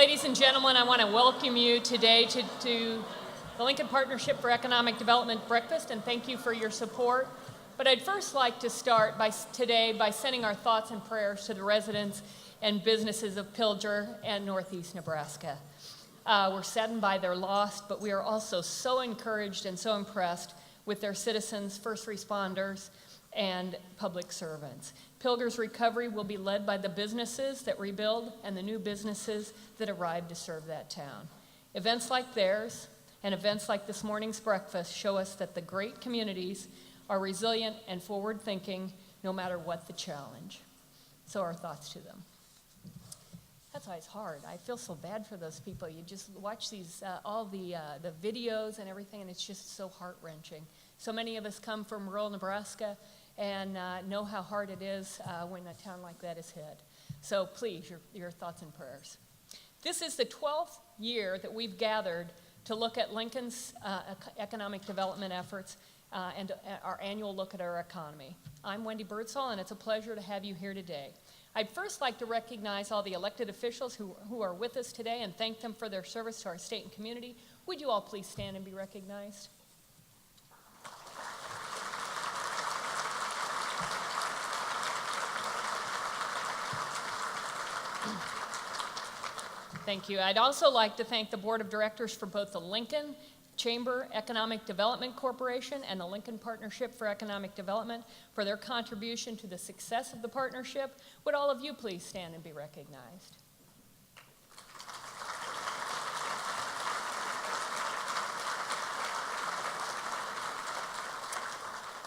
Ladies and gentlemen, I want to welcome you today to the Lincoln Partnership for Economic Development Breakfast, and thank you for your support. But I'd first like to start today by sending our thoughts and prayers to the residents and businesses of Pilger and Northeast Nebraska. We're saddened by their loss, but we are also so encouraged and so impressed with their citizens, first responders, and public servants. Pilger's recovery will be led by the businesses that rebuild and the new businesses that arrive to serve that town. Events like theirs and events like this morning's breakfast show us that the great communities are resilient and forward-thinking no matter what the challenge. So our thoughts to them. That's why it's hard. I feel so bad for those people. You just watch these, all the videos and everything, and it's just so heart-wrenching. So many of us come from rural Nebraska and know how hard it is when a town like that is hit. So please, your thoughts and prayers. This is the 12th year that we've gathered to look at Lincoln's economic development efforts and our annual look at our economy. I'm Wendy Birdsall, and it's a pleasure to have you here today. I'd first like to recognize all the elected officials who are with us today and thank them for their service to our state and community. Would you all please stand and be recognized? Thank you. I'd also like to thank the Board of Directors for both the Lincoln Chamber Economic Development Corporation and the Lincoln Partnership for Economic Development for their contribution to the success of the partnership. Would all of you please stand and be recognized?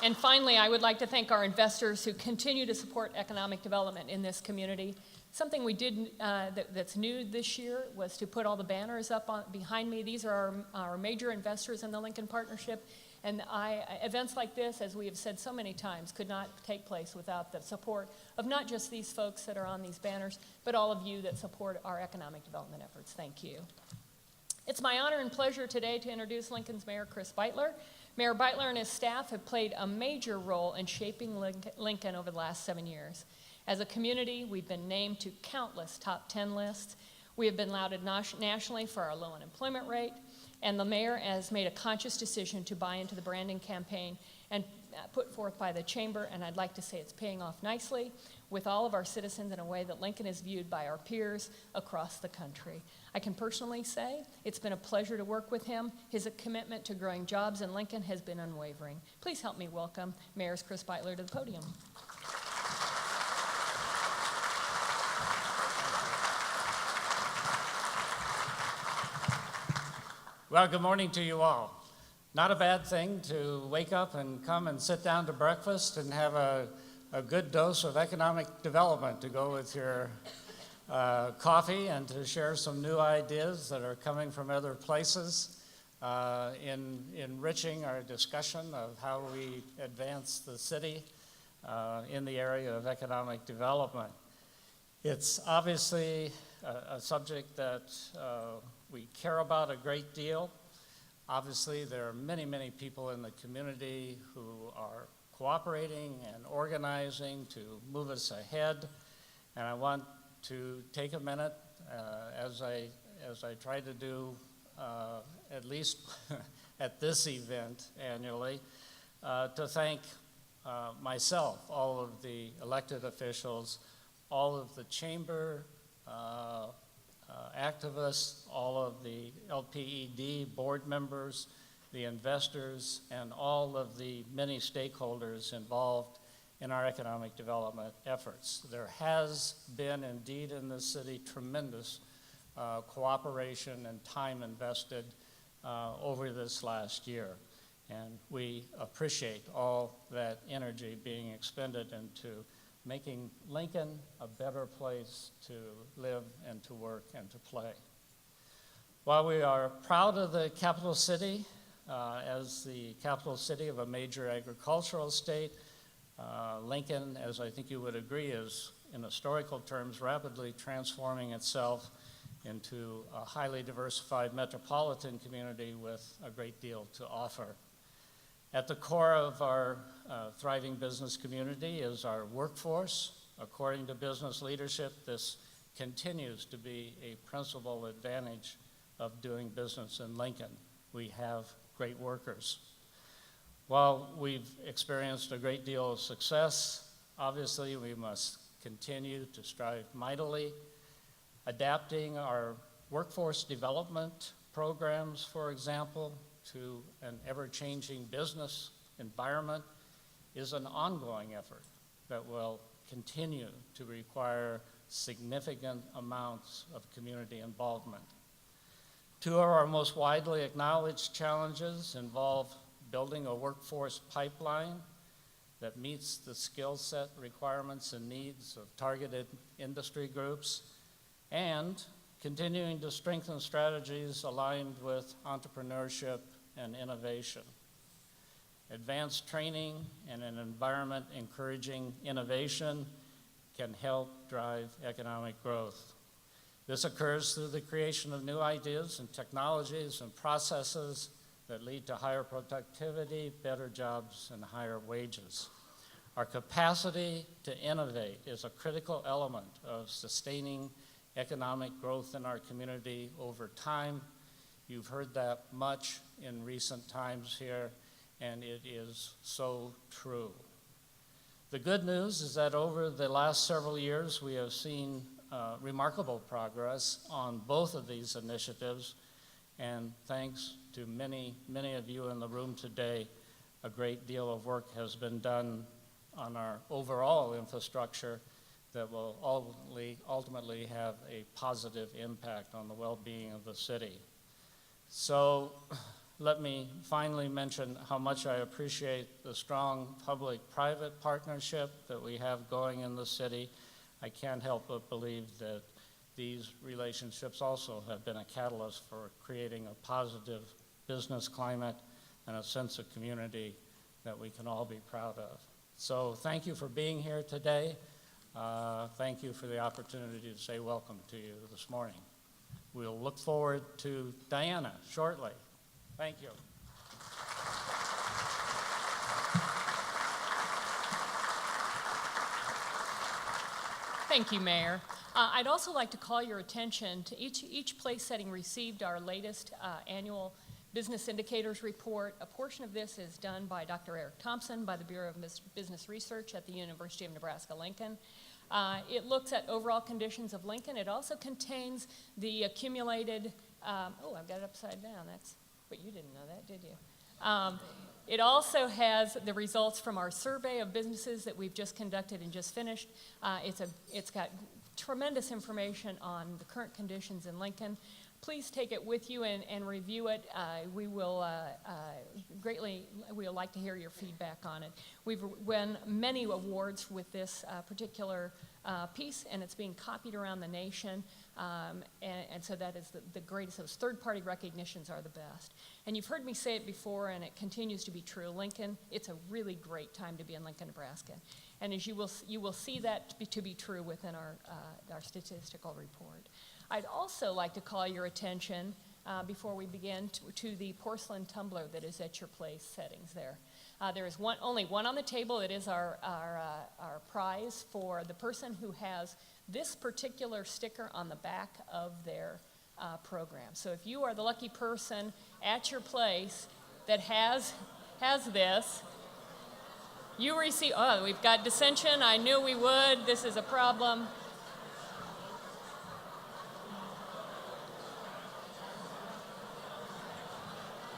And finally, I would like to thank our investors who continue to support economic development in this community. Something we did that's new this year was to put all the banners up behind me. These are our major investors in the Lincoln Partnership. And events like this, as we have said so many times, could not take place without the support of not just these folks that are on these banners, but all of you that support our economic development efforts. Thank you. It's my honor and pleasure today to introduce Lincoln's Mayor, Chris Beitler. Mayor Beitler and his staff have played a major role in shaping Lincoln over the last 7 years. As a community, we've been named to countless top 10 lists. We have been lauded nationally for our low unemployment rate, and the mayor has made a conscious decision to buy into the branding campaign and put forth by the chamber, and I'd like to say it's paying off nicely with all of our citizens in a way that Lincoln is viewed by our peers across the country. I can personally say it's been a pleasure to work with him. His commitment to growing jobs in Lincoln has been unwavering. Please help me welcome Mayor Chris Beitler to the podium. Well, good morning to you all. Not a bad thing to wake up and come and sit down to breakfast and have a good dose of economic development to go with your coffee and to share some new ideas that are coming from other places in enriching our discussion of how we advance the city in the area of economic development. It's obviously a subject that we care about a great deal. Obviously, there are many, many people in the community who are cooperating and organizing to move us ahead. And I want to take a minute, as I try to do at least at this event annually, to thank myself, all of the elected officials, all of the chamber activists, all of the LPED board members, the investors, and all of the many stakeholders involved in our economic development efforts. There has been indeed in this city tremendous cooperation and time invested over this last year. And we appreciate all that energy being expended into making Lincoln a better place to live and to work and to play. While we are proud of the capital city as the capital city of a major agricultural state, Lincoln, as I think you would agree, is in historical terms rapidly transforming itself into a highly diversified metropolitan community with a great deal to offer. At the core of our thriving business community is our workforce. According to business leadership, this continues to be a principal advantage of doing business in Lincoln. We have great workers. While we've experienced a great deal of success, obviously we must continue to strive mightily. Adapting our workforce development programs, for example, to an ever-changing business environment is an ongoing effort that will continue to require significant amounts of community involvement. Two of our most widely acknowledged challenges involve building a workforce pipeline that meets the skill set requirements and needs of targeted industry groups, and continuing to strengthen strategies aligned with entrepreneurship and innovation. Advanced training and an environment encouraging innovation can help drive economic growth. This occurs through the creation of new ideas and technologies and processes that lead to higher productivity, better jobs, and higher wages. Our capacity to innovate is a critical element of sustaining economic growth in our community over time. You've heard that much in recent times here, and it is so true. The good news is that over the last several years, we have seen remarkable progress on both of these initiatives, and thanks to many of you in the room today, a great deal of work has been done on our overall infrastructure that will ultimately have a positive impact on the well-being of the city. So let me finally mention how much I appreciate the strong public-private partnership that we have going in the city. I can't help but believe that these relationships also have been a catalyst for creating a positive business climate and a sense of community that we can all be proud of. So thank you for being here today. Thank you for the opportunity to say welcome to you this morning. We'll look forward to Diana shortly. Thank you. Thank you, Mayor. I'd also like to call your attention to each place setting received our latest annual Business Indicators Report. A portion of this is done by Dr. Eric Thompson by the Bureau of Business Research at the University of Nebraska-Lincoln. It looks at overall conditions of Lincoln. It also contains the accumulated, oh, I've got it upside down. But you didn't know that, did you? It also has the results from our survey of businesses that we've just conducted and just finished. It's got tremendous information on the current conditions in Lincoln. Please take it with you and review it. We would like to hear your feedback on it. We've won many awards with this particular piece, and it's being copied around the nation. And so that is the greatest. Those third-party recognitions are the best. And you've heard me say it before, and it continues to be true. Lincoln, it's a really great time to be in Lincoln, Nebraska. And as you will see that to be true within our statistical report. I'd also like to call your attention before we begin to the porcelain tumbler that is at your place settings there. There is only one on the table. It is our prize for the person who has this particular sticker on the back of their program. So if you are the lucky person at your place that has this, you receive, oh, we've got dissension. I knew we would. This is a problem.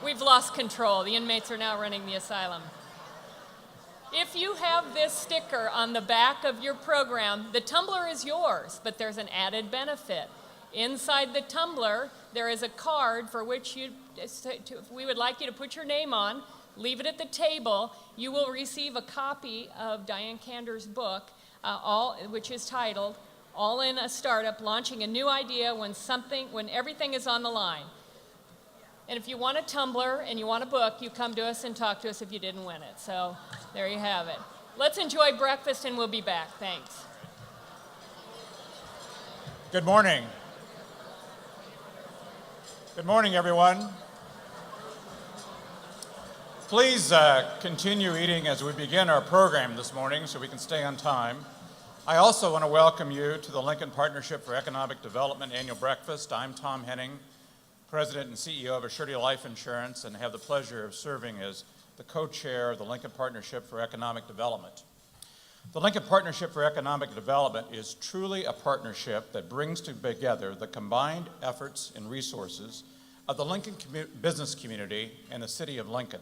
We've lost control. The inmates are now running the asylum. If you have this sticker on the back of your program, the tumbler is yours, but there's an added benefit. Inside the tumbler, there is a card for which we would like you to put your name on, leave it at the table. You will receive a copy of Diane Kander's book, which is titled, All in a Startup, Launching a New Idea when Everything is on the Line. And if you want a tumbler and you want a book, you come to us and talk to us if you didn't win it. So there you have it. Let's enjoy breakfast and we'll be back. Thanks. Good morning. Good morning, everyone. Please continue eating as we begin our program this morning so we can stay on time. I also want to welcome you to the Lincoln Partnership for Economic Development Annual Breakfast. I'm Tom Henning, President and CEO of Assurity Life Insurance, and have the pleasure of serving as the co-chair of the Lincoln Partnership for Economic Development. The Lincoln Partnership for Economic Development is truly a partnership that brings together the combined efforts and resources of the Lincoln business community and the city of Lincoln.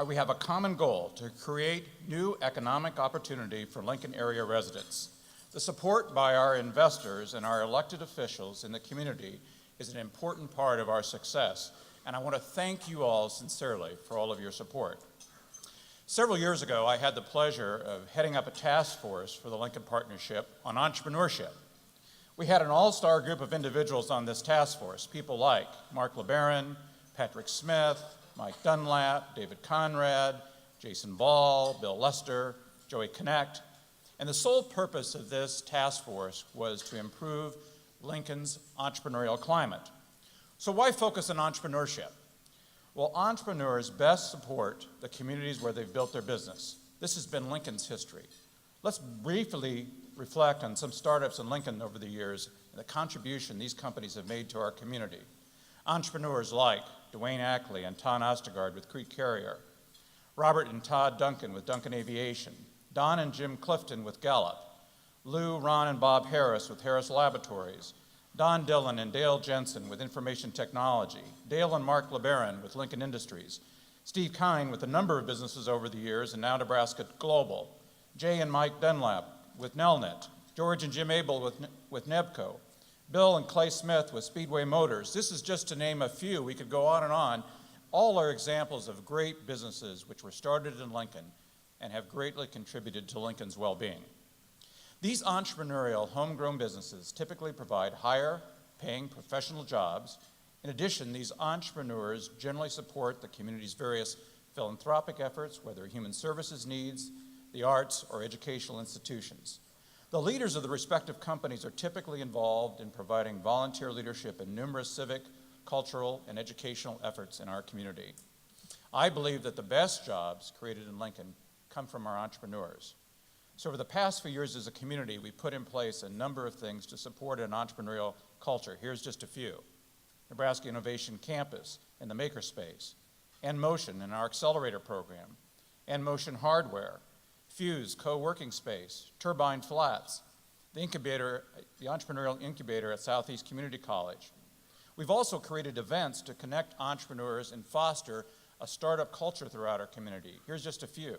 We have a common goal to create new economic opportunity for Lincoln area residents. The support by our investors and our elected officials in the community is an important part of our success, and I want to thank you all sincerely for all of your support. Several years ago, I had the pleasure of heading up a task force for the Lincoln Partnership on entrepreneurship. We had an all-star group of individuals on this task force, people like Mark LeBaron, Patrick Smith, Mike Dunlap, David Conrad, Jason Ball, Bill Lester, Joey Connect, and the sole purpose of this task force was to improve Lincoln's entrepreneurial climate. So why focus on entrepreneurship? Well, entrepreneurs best support the communities where they've built their business. This has been Lincoln's history. Let's briefly reflect on some startups in Lincoln over the years and the contribution these companies have made to our community. Entrepreneurs like Dwayne Ackley and Ton Ostergaard with Creek Carrier, Robert and Todd Duncan with Duncan Aviation, Don and Jim Clifton with Gallup, Lou, Ron, and Bob Harris with Harris Laboratories, Don Dillon and Dale Jensen with Information Technology, Dale and Mark LeBaron with Lincoln Industries, Steve Kine with a number of businesses over the years and now Nebraska Global, Jay and Mike Dunlap with Nelnet, George and Jim Abel with Nebco, Bill and Clay Smith with Speedway Motors. This is just to name a few. We could go on and on. All are examples of great businesses which were started in Lincoln and have greatly contributed to Lincoln's well-being. These entrepreneurial homegrown businesses typically provide higher paying professional jobs. In addition, these entrepreneurs generally support the community's various philanthropic efforts, whether human services needs, the arts, or educational institutions. The leaders of the respective companies are typically involved in providing volunteer leadership in numerous civic, cultural, and educational efforts in our community. I believe that the best jobs created in Lincoln come from our entrepreneurs. So over the past few years as a community, we put in place a number of things to support an entrepreneurial culture. Here's just a few. Nebraska Innovation Campus and the Makerspace, N-Motion and our accelerator program, N-Motion Hardware, Fuse co-working space, Turbine Flats, the entrepreneurial incubator at Southeast Community College. We've also created events to connect entrepreneurs and foster a startup culture throughout our community. Here's just a few.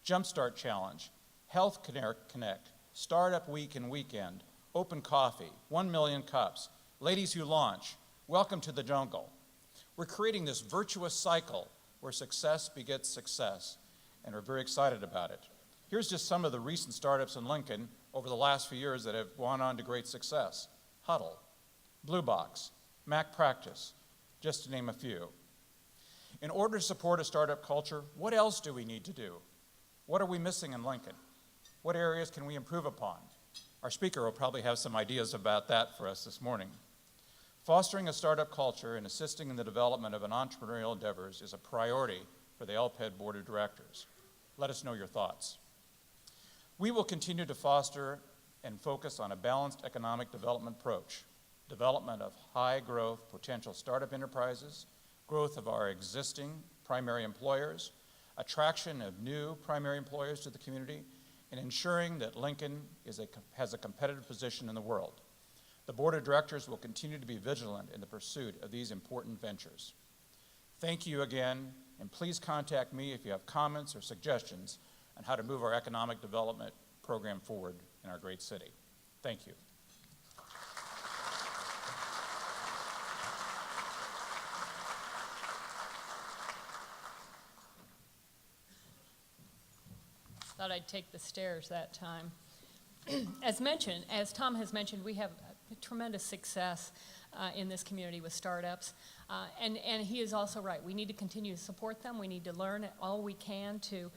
Jumpstart Challenge, Health Connect, Startup Week and Weekend, Open Coffee, 1 Million Cups, Ladies Who Launch, Welcome to the Jungle. We're creating this virtuous cycle where success begets success, and we're very excited about it. Here's just some of the recent startups in Lincoln over the last few years that have gone on to great success. Huddle, Blue Box, Mac Practice, just to name a few. In order to support a startup culture, what else do we need to do? What are we missing in Lincoln? What areas can we improve upon? Our speaker will probably have some ideas about that for us this morning. Fostering a startup culture and assisting in the development of an entrepreneurial endeavors is a priority for the LPED Board of Directors. Let us know your thoughts. We will continue to foster and focus on a balanced economic development approach, development of high growth potential startup enterprises, growth of our existing primary employers, attraction of new primary employers to the community, and ensuring that Lincoln has a competitive position in the world. The Board of Directors will continue to be vigilant in the pursuit of these important ventures. Thank you again, and please contact me if you have comments or suggestions on how to move our economic development program forward in our great city. Thank you. Thought I'd take the stairs that time. As Tom has mentioned, we have tremendous success in this community with startups. And he is also right. We need to continue to support them. We need to learn all we can to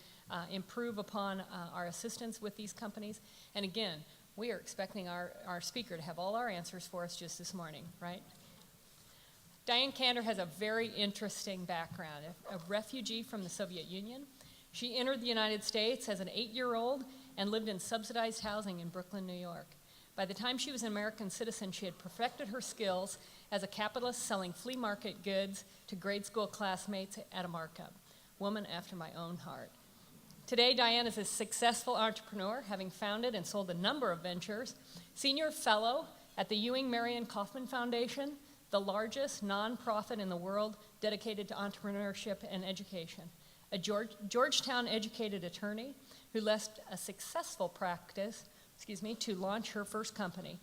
improve upon our assistance with these companies. And again, we are expecting our speaker to have all our answers for us just this morning, right? Diane Kander has a very interesting background, a refugee from the Soviet Union. She entered the United States as an 8-year-old and lived in subsidized housing in Brooklyn, New York. By the time she was an American citizen, she had perfected her skills as a capitalist selling flea market goods to grade school classmates at a markup. Woman after my own heart. Today, Diane is a successful entrepreneur, having founded and sold a number of ventures, senior fellow at the Ewing Marion Kauffman Foundation, the largest nonprofit in the world dedicated to entrepreneurship and education, a Georgetown-educated attorney who left a successful practice, to launch her first company.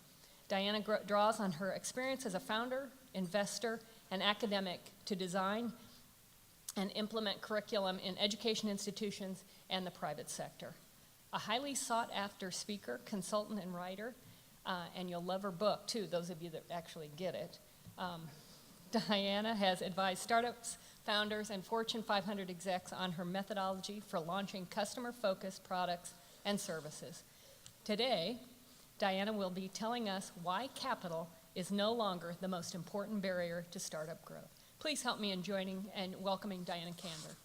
Diana draws on her experience as a founder, investor, and academic to design and implement curriculum in education institutions and the private sector. A highly sought-after speaker, consultant, and writer, and you'll love her book, too, those of you that actually get it. Diana has advised startups, founders, and Fortune 500 execs on her methodology for launching customer-focused products and services. Today, Diana will be telling us why capital is no longer the most important barrier to startup growth. Please help me in joining and welcoming Diana Kander.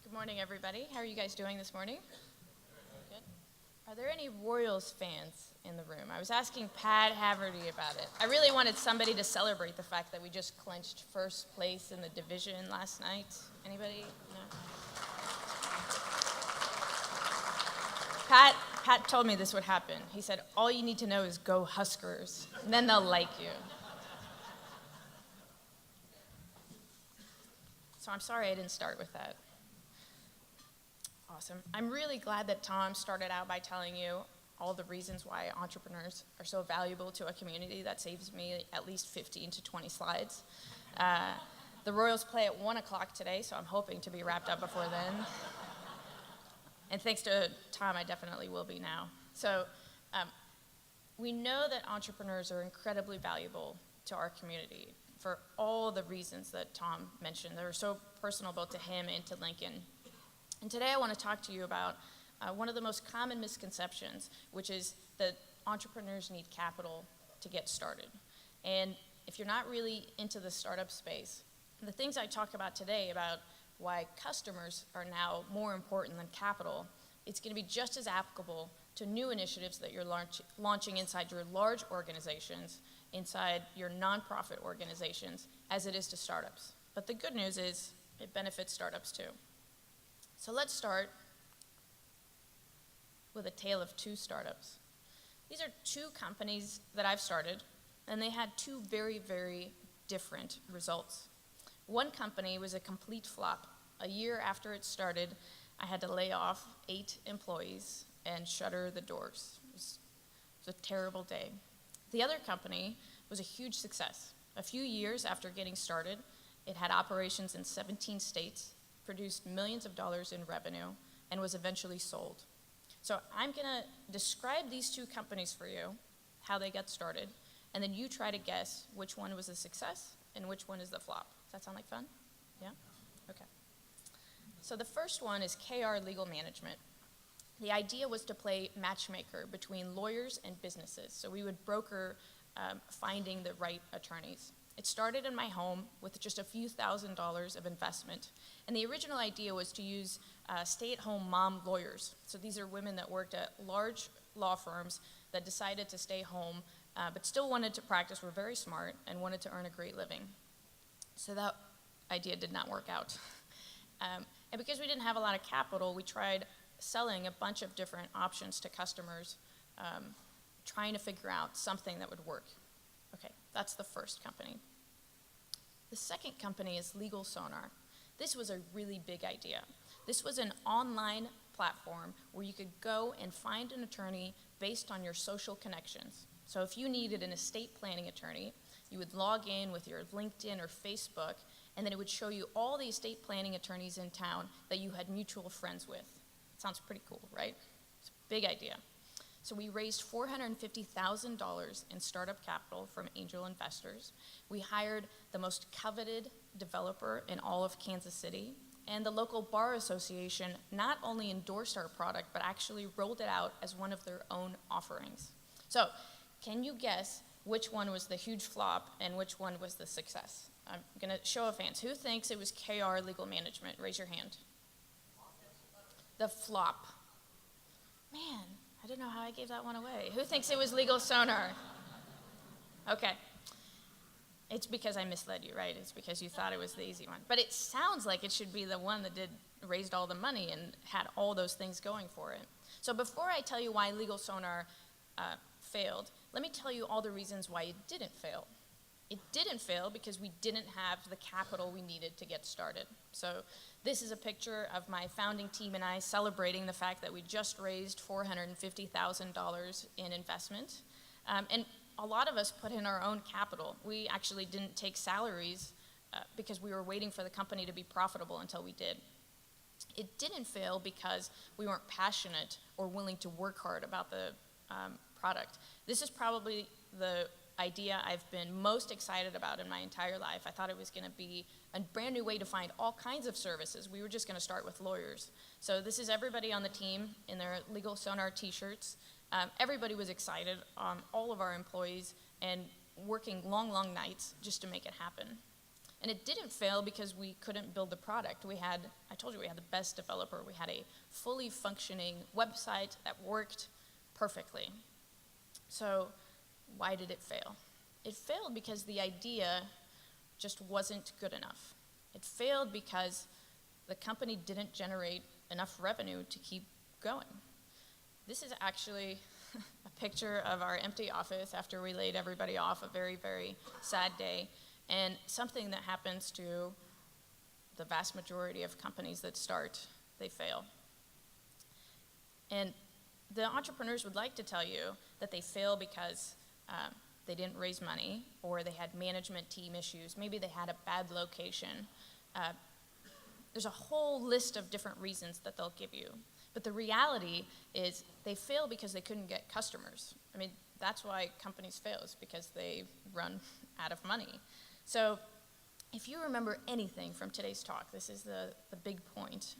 Good morning, everybody. How are you guys doing this morning? Good. Are there any Royals fans in the room? I was asking Pat Haverty about it. I really wanted somebody to celebrate the fact that we just clinched first place in the division last night. Anybody? No? Pat told me this would happen. He said, all you need to know is go Huskers, and then they'll like you. So I'm sorry I didn't start with that. Awesome. I'm really glad that Tom started out by telling you all the reasons why entrepreneurs are so valuable to a community. That saves me at least 15 to 20 slides. The Royals play at 1 o'clock today, so I'm hoping to be wrapped up before then. And thanks to Tom, I definitely will be now. So we know that entrepreneurs are incredibly valuable to our community for all the reasons that Tom mentioned. They were so personal both to him and to Lincoln. And today I want to talk to you about one of the most common misconceptions, which is that entrepreneurs need capital to get started. And if you're not really into the startup space, the things I talk about today about why customers are now more important than capital, it's going to be just as applicable to new initiatives that you're launching inside your large organizations, inside your nonprofit organizations, as it is to startups. But the good news is it benefits startups too. So let's start with a tale of two startups. These are two companies that I've started, and they had two very, very different results. One company was a complete flop. A year after it started, I had to lay off 8 employees and shutter the doors. It was a terrible day. The other company was a huge success. A few years after getting started, it had operations in 17 states, produced millions of dollars in revenue, and was eventually sold. So I'm going to describe these two companies for you, how they got started, and then you try to guess which one was a success and which one is the flop. Does that sound like fun? Yeah? Okay. So the first one is KR Legal Management. The idea was to play matchmaker between lawyers and businesses. So we would broker finding the right attorneys. It started in my home with just a few $1,000s of investment. And the original idea was to use stay-at-home mom lawyers. So these are women that worked at large law firms that decided to stay home, but still wanted to practice, were very smart, and wanted to earn a great living. So that idea did not work out. And because we didn't have a lot of capital, we tried selling a bunch of different options to customers, trying to figure out something that would work. Okay, that's the first company. The second company is Legal Sonar. This was a really big idea. This was an online platform where you could go and find an attorney based on your social connections. So if you needed an estate planning attorney, you would log in with your LinkedIn or Facebook, and then it would show you all the estate planning attorneys in town that you had mutual friends with. Sounds pretty cool, right? It's a big idea. So we raised $450,000 in startup capital from angel investors. We hired the most coveted developer in all of Kansas City, and the local bar association not only endorsed our product, but actually rolled it out as one of their own offerings. So, can you guess which one was the huge flop and which one was the success? I'm gonna show of hands. Who thinks it was KR Legal Management? Raise your hand. The flop. Man, I don't know how I gave that one away. Who thinks it was Legal Sonar? Okay. It's because I misled you, right? It's because you thought it was the easy one. But it sounds like it should be the one that raised all the money and had all those things going for it. So before I tell you why Legal Sonar failed, let me tell you all the reasons why it didn't fail. It didn't fail because we didn't have the capital we needed to get started. So this is a picture of my founding team and I celebrating the fact that we just raised $450,000 in investment. And a lot of us put in our own capital. We actually didn't take salaries because we were waiting for the company to be profitable until we did. It didn't fail because we weren't passionate or willing to work hard about the product. This is probably the idea I've been most excited about in my entire life. I thought it was going to be a brand new way to find all kinds of services. We were just going to start with lawyers. So this is everybody on the team in their Legal Sonar t-shirts. Everybody was excited, all of our employees, and working long, long nights just to make it happen. And it didn't fail because we couldn't build the product. I told you we had the best developer. We had a fully functioning website that worked perfectly. So why did it fail? It failed because the idea just wasn't good enough. It failed because the company didn't generate enough revenue to keep going. This is actually a picture of our empty office after we laid everybody off, a very, very sad day, and something that happens to the vast majority of companies that start, they fail. And the entrepreneurs would like to tell you that they fail because they didn't raise money, or they had management team issues, maybe they had a bad location. There's a whole list of different reasons that they'll give you. But the reality is they fail because they couldn't get customers. I mean, that's why companies fail, is because they run out of money. So if you remember anything from today's talk, this is the big point.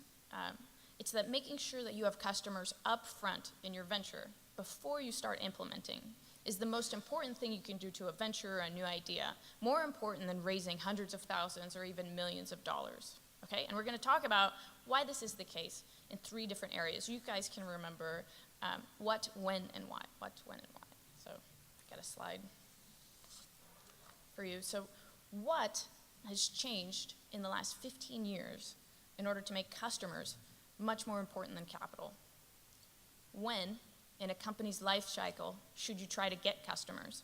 It's that making sure that you have customers up front in your venture before you start implementing is the most important thing you can do to a venture or a new idea, more important than raising hundreds of thousands or even millions of dollars. Okay? And we're going to talk about why this is the case in 3 different areas. You guys can remember what, when, and why. What, when, and why. So I've got a slide for you. So what has changed in the last 15 years in order to make customers much more important than capital? When, in a company's life cycle, should you try to get customers?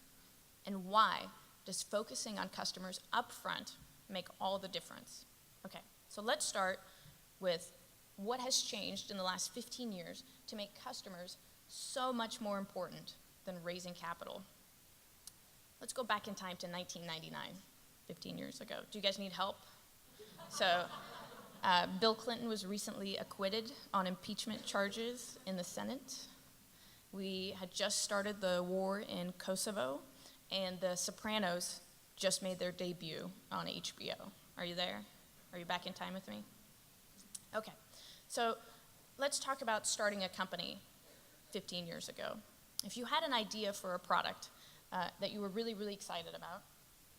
And why does focusing on customers up front make all the difference? Okay, so let's start with what has changed in the last 15 years to make customers so much more important than raising capital. Let's go back in time to 1999, 15 years ago. Do you guys need help? So Bill Clinton was recently acquitted on impeachment charges in the Senate. We had just started the war in Kosovo, and The Sopranos just made their debut on HBO. Are you there? Are you back in time with me? Okay, so let's talk about starting a company 15 years ago. If you had an idea for a product that you were really, really excited about,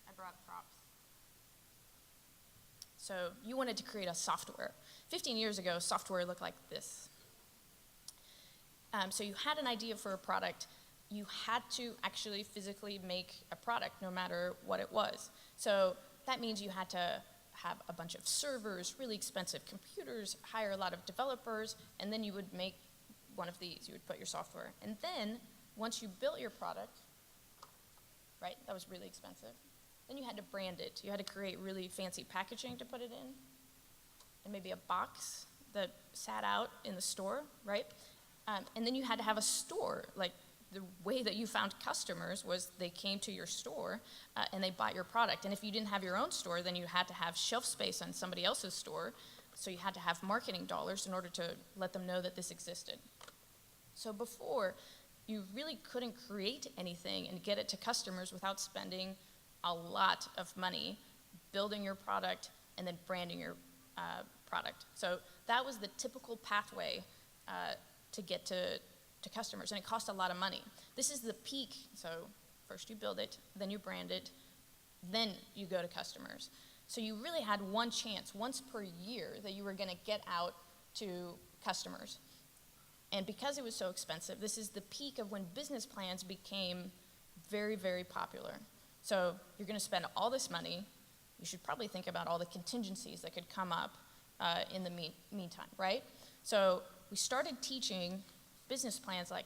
I brought props. So you wanted to create a software. 15 years ago, software looked like this. So you had an idea for a product. You had to actually physically make a product no matter what it was. So that means you had to have a bunch of servers, really expensive computers, hire a lot of developers, and then you would make one of these. You would put your software. And then once you built your product, right, that was really expensive, then you had to brand it. You had to create really fancy packaging to put it in, and maybe a box that sat out in the store, right? And then you had to have a store. Like, the way that you found customers was they came to your store and they bought your product. And if you didn't have your own store, then you had to have shelf space on somebody else's store. So you had to have marketing dollars in order to let them know that this existed. So before, you really couldn't create anything and get it to customers without spending a lot of money building your product and then branding your product. So that was the typical pathway to get to customers, and it cost a lot of money. This is the peak. So first you build it, then you brand it, then you go to customers. So you really had one chance, once per year, that you were going to get out to customers. And because it was so expensive, this is the peak of when business plans became very, very popular. So you're going to spend all this money. You should probably think about all the contingencies that could come up in the meantime, right? So we started teaching business plans like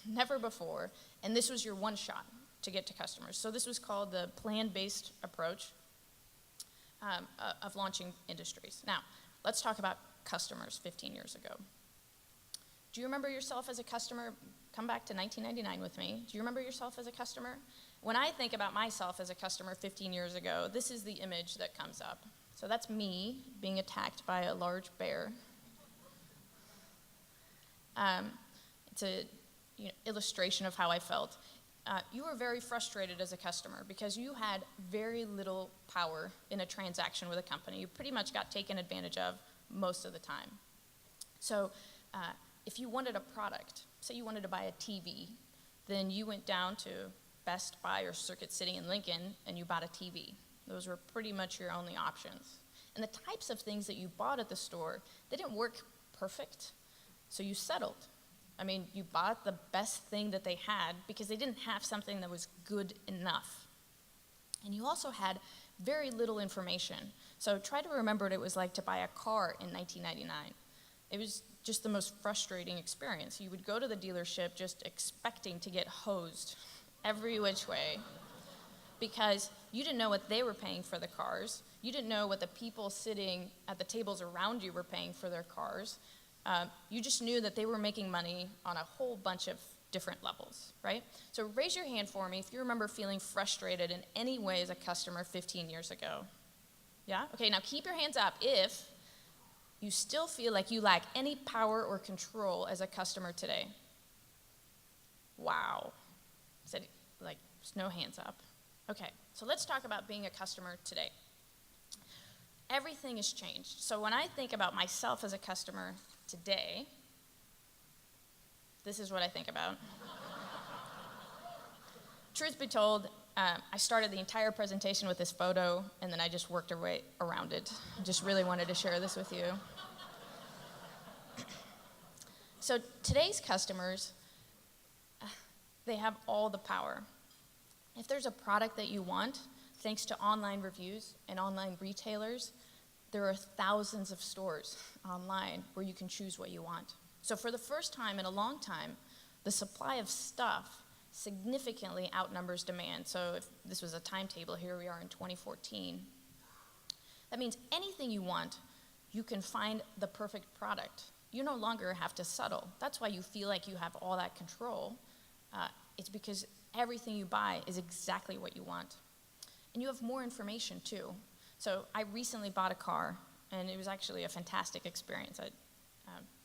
never before, and this was your one shot to get to customers. So this was called the plan-based approach of launching industries. Now, let's talk about customers 15 years ago. Do you remember yourself as a customer? Come back to 1999 with me. Do you remember yourself as a customer? When I think about myself as a customer 15 years ago, this is the image that comes up. So that's me being attacked by a large bear. It's a illustration of how I felt. You were very frustrated as a customer because you had very little power in a transaction with a company. You pretty much got taken advantage of most of the time. So if you wanted a product, say you wanted to buy a TV, then you went down to Best Buy or Circuit City in Lincoln and you bought a TV. Those were pretty much your only options. And the types of things that you bought at the store, they didn't work perfect, so you settled. I mean, you bought the best thing that they had because they didn't have something that was good enough. And you also had very little information. So try to remember what it was like to buy a car in 1999. It was just the most frustrating experience. You would go to the dealership just expecting to get hosed every which way because you didn't know what they were paying for the cars. You didn't know what the people sitting at the tables around you were paying for their cars. You just knew that they were making money on a whole bunch of different levels, right? So raise your hand for me if you remember feeling frustrated in any way as a customer 15 years ago. Yeah? Okay, now keep your hands up if you still feel like you lack any power or control as a customer today. Wow. Said, like, there's no hands up. Okay, so let's talk about being a customer today. Everything has changed. So when I think about myself as a customer today, this is what I think about. Truth be told, I started the entire presentation with this photo, and then I just worked our way around it. I just really wanted to share this with you. So today's customers, they have all the power. If there's a product that you want, thanks to online reviews and online retailers, there are thousands of stores online where you can choose what you want. So for the first time in a long time, the supply of stuff significantly outnumbers demand. So if this was a timetable, here we are in 2014. That means anything you want, you can find the perfect product. You no longer have to settle. That's why you feel like you have all that control. It's because everything you buy is exactly what you want. And you have more information too. So I recently bought a car, and it was actually a fantastic experience. I'd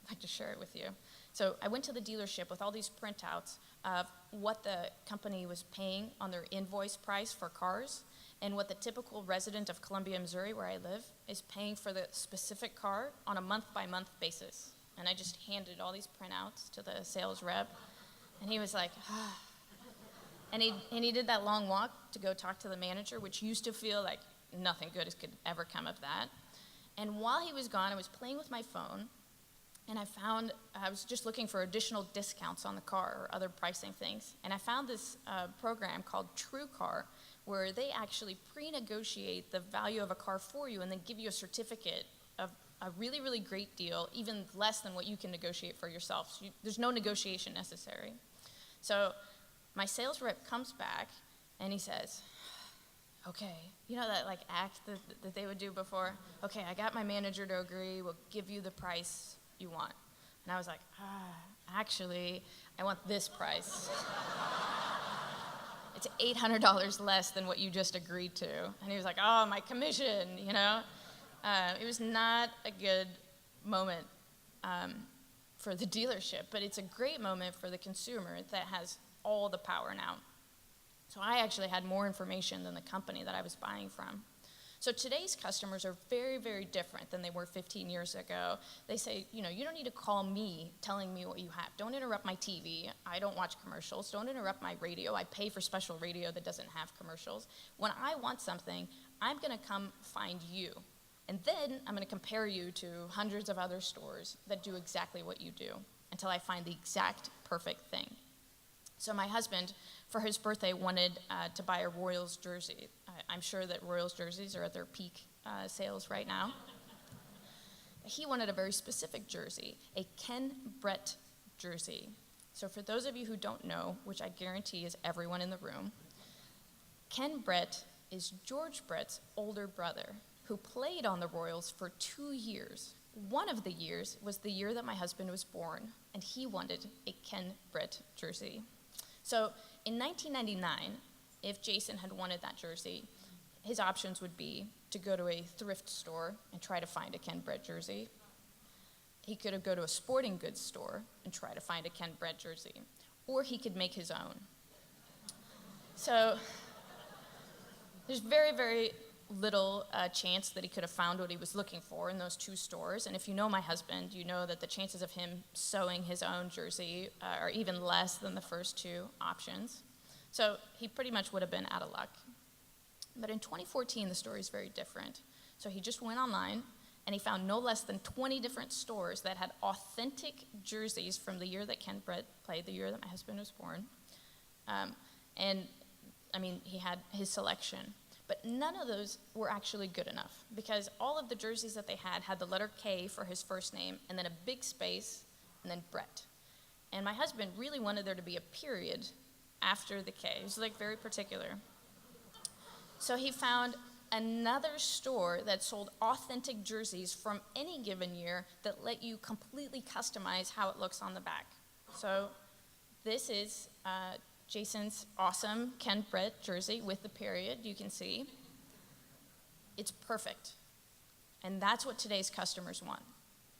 like to share it with you. So I went to the dealership with all these printouts of what the company was paying on their invoice price for cars and what the typical resident of Columbia, Missouri, where I live, is paying for the specific car on a month-by-month basis. And I just handed all these printouts to the sales rep, and he was like, ah. And he did that long walk to go talk to the manager, which used to feel like nothing good could ever come of that. And while he was gone, I was playing with my phone, and I was just looking for additional discounts on the car or other pricing things. And I found this program called TrueCar, where they actually pre-negotiate the value of a car for you and then give you a certificate of a really, really great deal, even less than what you can negotiate for yourself. So there's no negotiation necessary. So my sales rep comes back, and he says, okay, you know that like act that they would do before? Okay, I got my manager to agree, we'll give you the price you want. And I was like, actually, I want this price. It's $800 less than what you just agreed to. And he was like, oh, my commission, you know? It was not a good moment for the dealership, but it's a great moment for the consumer that has all the power now. So I actually had more information than the company that I was buying from. So today's customers are very, very different than they were 15 years ago. They say, you don't need to call me telling me what you have. Don't interrupt my TV. I don't watch commercials. Don't interrupt my radio. I pay for special radio that doesn't have commercials. When I want something, I'm going to come find you. And then I'm going to compare you to hundreds of other stores that do exactly what you do until I find the exact perfect thing. So my husband, for his birthday, wanted to buy a Royals jersey. I'm sure that Royals jerseys are at their peak sales right now. He wanted a very specific jersey, a Ken Brett jersey. So for those of you who don't know, which I guarantee is everyone in the room, Ken Brett is George Brett's older brother who played on the Royals for 2 years. One of the years was the year that my husband was born, and he wanted a Ken Brett jersey. So in 1999, if Jason had wanted that jersey, his options would be to go to a thrift store and try to find a Ken Brett jersey. He could go to a sporting goods store and try to find a Ken Brett jersey, or he could make his own. So there's very, very little chance that he could have found what he was looking for in those 2 stores. And if you know my husband, you know that the chances of him sewing his own jersey are even less than the first 2 options. So he pretty much would have been out of luck. But in 2014, the story is very different. So he just went online, and he found no less than 20 different stores that had authentic jerseys from the year that Ken Brett played, the year that my husband was born. He had his selection. But none of those were actually good enough, because all of the jerseys that they had the letter K for his first name, and then a big space, and then Brett. And my husband really wanted there to be a period after the K. He was very particular. So he found another store that sold authentic jerseys from any given year that let you completely customize how it looks on the back. So this is Jason's awesome Ken Brett jersey with the period, you can see. It's perfect. And that's what today's customers want,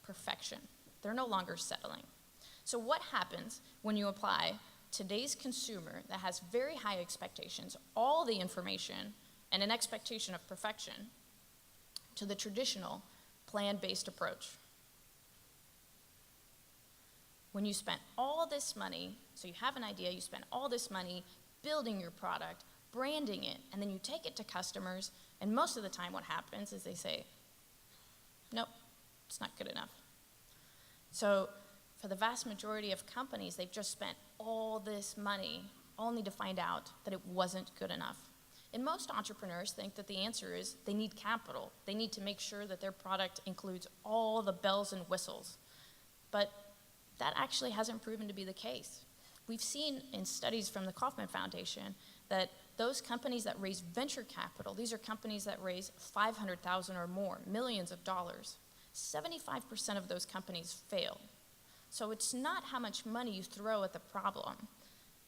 perfection. They're no longer settling. So what happens when you apply today's consumer that has very high expectations, all the information, and an expectation of perfection to the traditional plan-based approach? When you spent all this money, so you have an idea, you spend all this money building your product, branding it, and then you take it to customers, and most of the time what happens is they say, nope, it's not good enough. So for the vast majority of companies, they've just spent all this money only to find out that it wasn't good enough. And most entrepreneurs think that the answer is they need capital. They need to make sure that their product includes all the bells and whistles. But that actually hasn't proven to be the case. We've seen in studies from the Kauffman Foundation that those companies that raise venture capital, these are companies that raise $500,000 or more, millions of dollars, 75% of those companies fail. So it's not how much money you throw at the problem.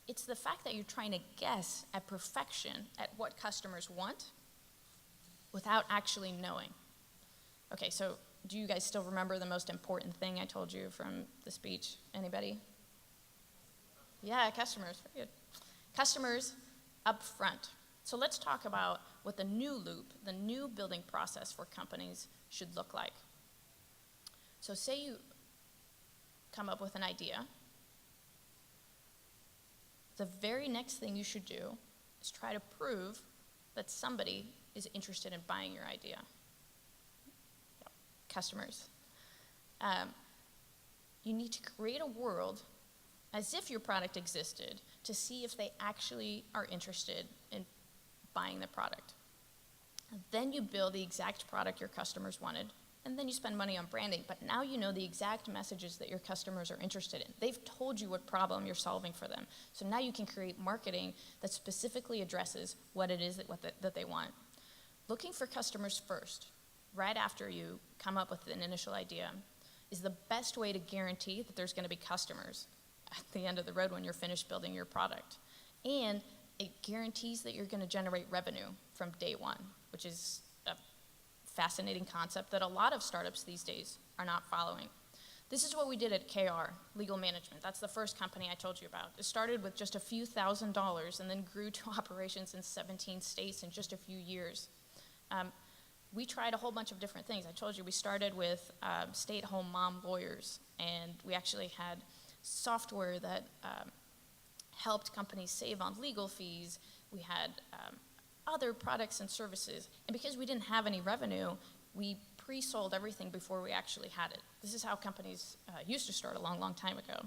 It's the fact that you're trying to guess at perfection at what customers want without actually knowing. Okay, so do you guys still remember the most important thing I told you from the speech? Anybody? Yeah, customers. Very good. Customers up front. So let's talk about what the new loop, the new building process for companies should look like. So say you come up with an idea. The very next thing you should do is try to prove that somebody is interested in buying your idea. Yep. Customers. You need to create a world as if your product existed to see if they actually are interested in buying the product. And then you build the exact product your customers wanted, and then you spend money on branding, but now you know the exact messages that your customers are interested in. They've told you what problem you're solving for them. So now you can create marketing that specifically addresses what it is that they want. Looking for customers first, right after you come up with an initial idea, is the best way to guarantee that there's going to be customers at the end of the road when you're finished building your product. And it guarantees that you're going to generate revenue from day one, which is a fascinating concept that a lot of startups these days are not following. This is what we did at KR, Legal Management. That's the first company I told you about. It started with just a few $1,000s and then grew to operations in 17 states in just a few years. we tried a whole bunch of different things. I told you we started with stay-at-home mom lawyers, and we actually had software that helped companies save on legal fees. We had other products and services, and because we didn't have any revenue, we pre-sold everything before we actually had it. This is how companies used to start a long, long time ago.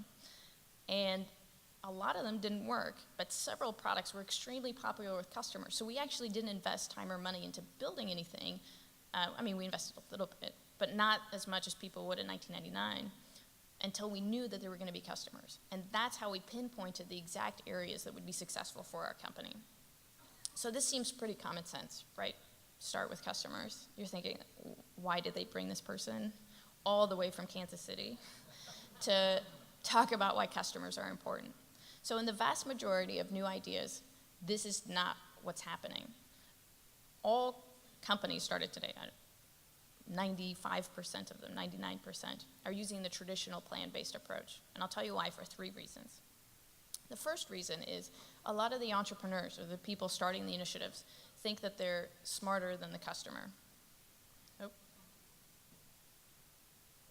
And a lot of them didn't work, but several products were extremely popular with customers. So we actually didn't invest time or money into building anything. I mean, we invested a little bit, but not as much as people would in 1999 until we knew that there were going to be customers. And that's how we pinpointed the exact areas that would be successful for our company. So this seems pretty common sense, right? Start with customers. You're thinking, why did they bring this person all the way from Kansas City to talk about why customers are important? So in the vast majority of new ideas, this is not what's happening. All companies started today, 95% of them, 99%, are using the traditional plan-based approach. And I'll tell you why for 3 reasons. The first reason is a lot of the entrepreneurs or the people starting the initiatives think that they're smarter than the customer.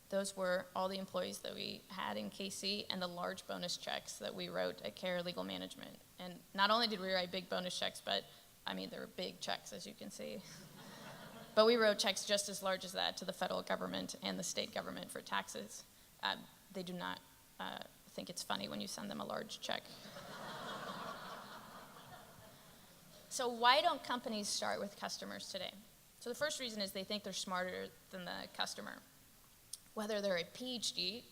Those were all the employees that we had in KC and the large bonus checks that we wrote at Care Legal Management. And not only did we write big bonus checks, but I mean, they were big checks, as you can see. But we wrote checks just as large as that to the federal government and the state government for taxes. They do not think it's funny when you send them a large check. So why don't companies start with customers today? So the first reason is they think they're smarter than the customer. Whether they're a PhD,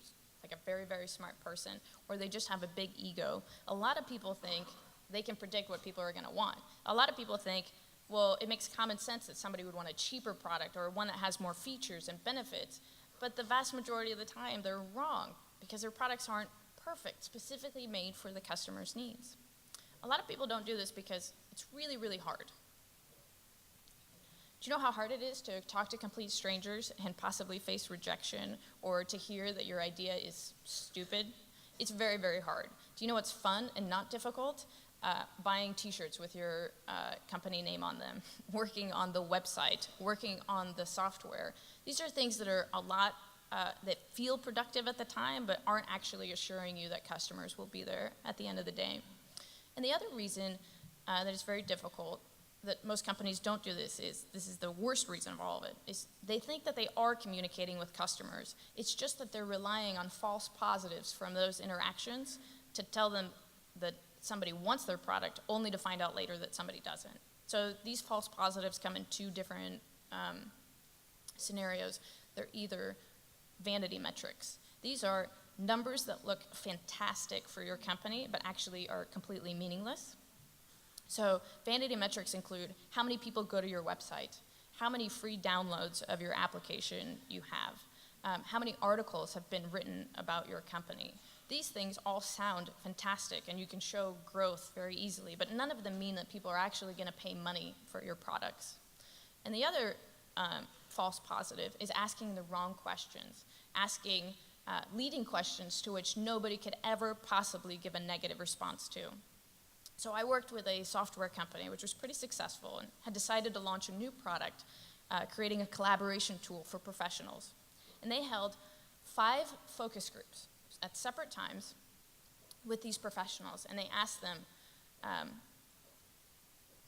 like a very, very smart person, or they just have a big ego, a lot of people think they can predict what people are going to want. A lot of people think, well, it makes common sense that somebody would want a cheaper product or one that has more features and benefits. But the vast majority of the time, they're wrong because their products aren't perfect, specifically made for the customer's needs. A lot of people don't do this because it's really, really hard. Do you know how hard it is to talk to complete strangers and possibly face rejection or to hear that your idea is stupid? It's very, very hard. Do you know what's fun and not difficult? Buying t-shirts with your company name on them, working on the website, working on the software. These are things that are a lot, that feel productive at the time, but aren't actually assuring you that customers will be there at the end of the day. And the other reason that it's very difficult that most companies don't do this is the worst reason of all of it, is they think that they are communicating with customers. It's just that they're relying on false positives from those interactions to tell them that somebody wants their product, only to find out later that somebody doesn't. So these false positives come in 2 different scenarios. They're either vanity metrics. These are numbers that look fantastic for your company, but actually are completely meaningless. So vanity metrics include how many people go to your website, how many free downloads of your application you have, how many articles have been written about your company. These things all sound fantastic and you can show growth very easily, but none of them mean that people are actually going to pay money for your products. And the other false positive is asking the wrong questions, asking leading questions to which nobody could ever possibly give a negative response to. So I worked with a software company which was pretty successful and had decided to launch a new product, creating a collaboration tool for professionals. And they held 5 focus groups at separate times with these professionals, and they asked them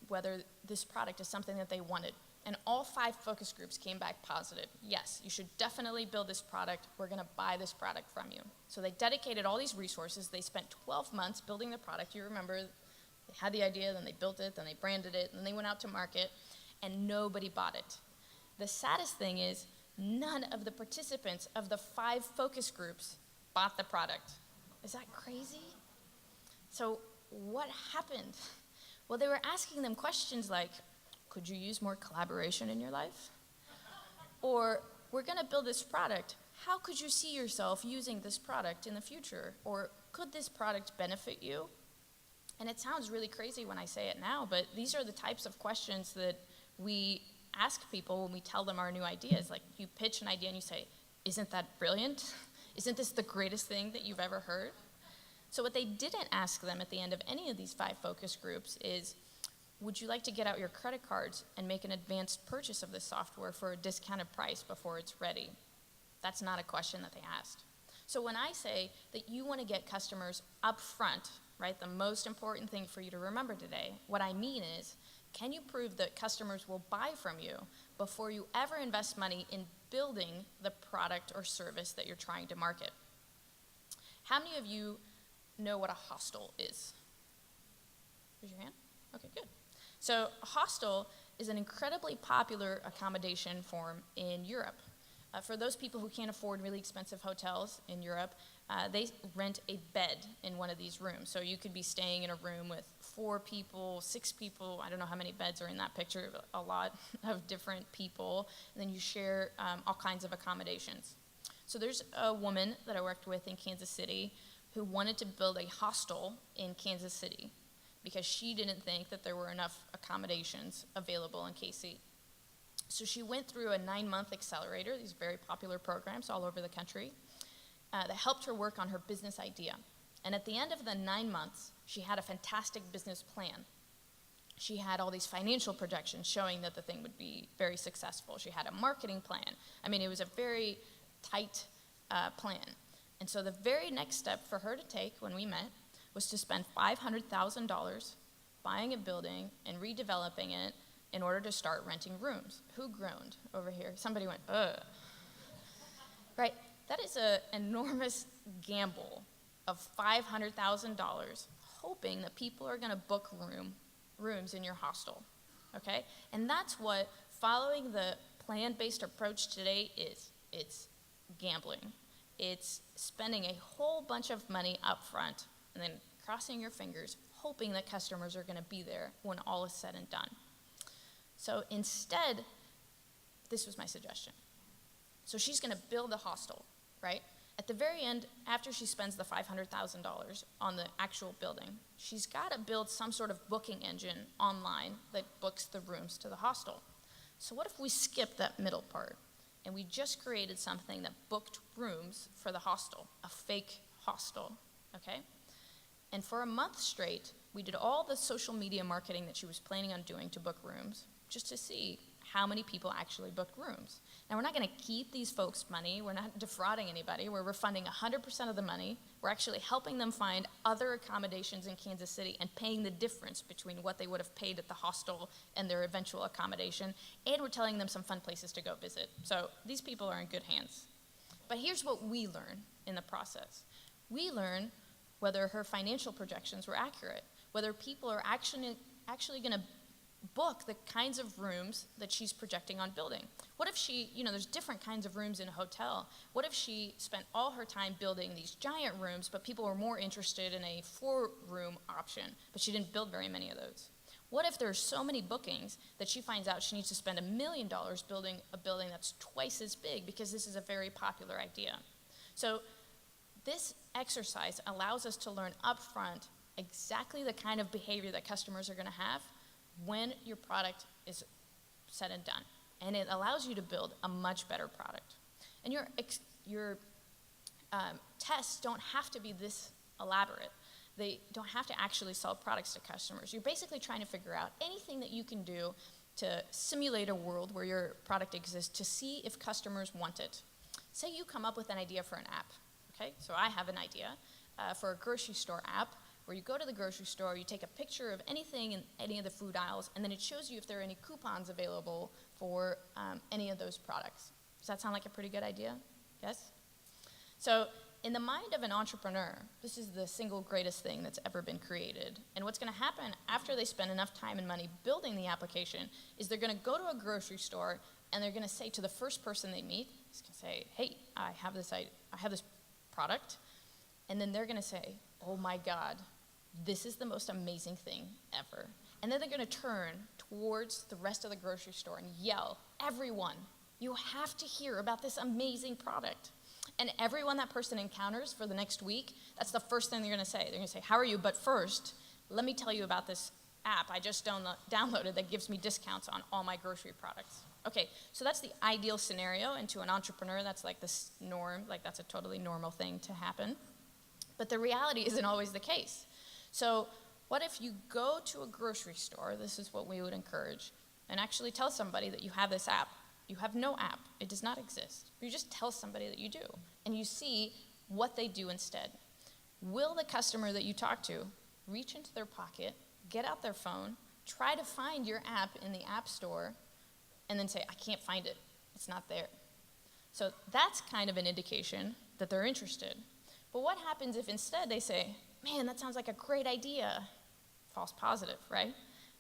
whether this product is something that they wanted. And all 5 focus groups came back positive. Yes, you should definitely build this product. We're going to buy this product from you. So they dedicated all these resources. They spent 12 months building the product. You remember, they had the idea, then they built it, then they branded it, and then they went out to market, and nobody bought it. The saddest thing is none of the participants of the 5 focus groups bought the product. Is that crazy? So what happened? Well, they were asking them questions like, could you use more collaboration in your life? Or, we're going to build this product. How could you see yourself using this product in the future? Or, could this product benefit you? And it sounds really crazy when I say it now, but these are the types of questions that we ask people when we tell them our new ideas. Like, you pitch an idea and you say, isn't that brilliant? Isn't this the greatest thing that you've ever heard? So what they didn't ask them at the end of any of these 5 focus groups is, would you like to get out your credit cards and make an advanced purchase of this software for a discounted price before it's ready? That's not a question that they asked. So when I say that you want to get customers up front, right, the most important thing for you to remember today, what I mean is, can you prove that customers will buy from you before you ever invest money in building the product or service that you're trying to market? How many of you know what a hostel is? Raise your hand. Okay, good. So a hostel is an incredibly popular accommodation form in Europe. For those people who can't afford really expensive hotels in Europe, they rent a bed in one of these rooms. So you could be staying in a room with 4 people, 6 people. I don't know how many beds are in that picture, but a lot of different people. And then you share all kinds of accommodations. So there's a woman that I worked with in Kansas City who wanted to build a hostel in Kansas City because she didn't think that there were enough accommodations available in KC. So she went through a 9-month accelerator, these very popular programs all over the country, that helped her work on her business idea. And at the end of the 9 months, she had a fantastic business plan. She had all these financial projections showing that the thing would be very successful. She had a marketing plan. I mean, it was a very tight plan. And so the very next step for her to take when we met was to spend $500,000 buying a building and redeveloping it in order to start renting rooms. Who groaned over here? Somebody went, ugh. Right, that is an enormous gamble of $500,000 hoping that people are gonna book rooms in your hostel, okay? And that's what following the plan-based approach today is. It's gambling. It's spending a whole bunch of money up front and then crossing your fingers, hoping that customers are gonna be there when all is said and done. So instead, this was my suggestion. So she's gonna build a hostel, right? At the very end, after she spends the $500,000 on the actual building, she's gotta build some sort of booking engine online that books the rooms to the hostel. So what if we skip that middle part and we just created something that booked rooms for the hostel, a fake hostel, okay? And for a month straight, we did all the social media marketing that she was planning on doing to book rooms, just to see how many people actually booked rooms. Now, we're not gonna keep these folks' money. We're not defrauding anybody. We're refunding 100% of the money. We're actually helping them find other accommodations in Kansas City and paying the difference between what they would have paid at the hostel and their eventual accommodation. And we're telling them some fun places to go visit. So these people are in good hands. But here's what we learn in the process. We learn whether her financial projections were accurate, whether people are actually gonna book the kinds of rooms that she's projecting on building. What if she, there's different kinds of rooms in a hotel. What if she spent all her time building these giant rooms, but people were more interested in a 4-room option, but she didn't build very many of those? What if there's so many bookings that she finds out she needs to spend $1 million building a building that's twice as big because this is a very popular idea? So this exercise allows us to learn upfront exactly the kind of behavior that customers are gonna have when your product is said and done. And it allows you to build a much better product. And your tests don't have to be this elaborate. They don't have to actually sell products to customers. You're basically trying to figure out anything that you can do to simulate a world where your product exists to see if customers want it. Say you come up with an idea for an app, okay? So I have an idea for a grocery store app where you go to the grocery store, you take a picture of anything in any of the food aisles, and then it shows you if there are any coupons available for any of those products. Does that sound like a pretty good idea? Yes? So in the mind of an entrepreneur, this is the single greatest thing that's ever been created. And what's gonna happen after they spend enough time and money building the application is they're gonna go to a grocery store and they're gonna say to the first person they meet, he's gonna say, hey, I have this product. And then they're gonna say, oh my God, this is the most amazing thing ever. And then they're gonna turn towards the rest of the grocery store and yell, everyone, you have to hear about this amazing product. And everyone that person encounters for the next week, that's the first thing they're gonna say. They're gonna say, how are you? But first, let me tell you about this app I just downloaded that gives me discounts on all my grocery products. Okay, so that's the ideal scenario, and to an entrepreneur, that's like the norm, like that's a totally normal thing to happen. But the reality isn't always the case. So What if you go to a grocery store, this is what we would encourage, and actually tell somebody that you have this app. You have no app. It does not exist. You just tell somebody that you do, and you see what they do instead. Will the customer that you talk to reach into their pocket, get out their phone, try to find your app in the app store, and then say, I can't find it. It's not there. So that's kind of an indication that they're interested. But what happens if instead they say, man, that sounds like a great idea? False positive, right?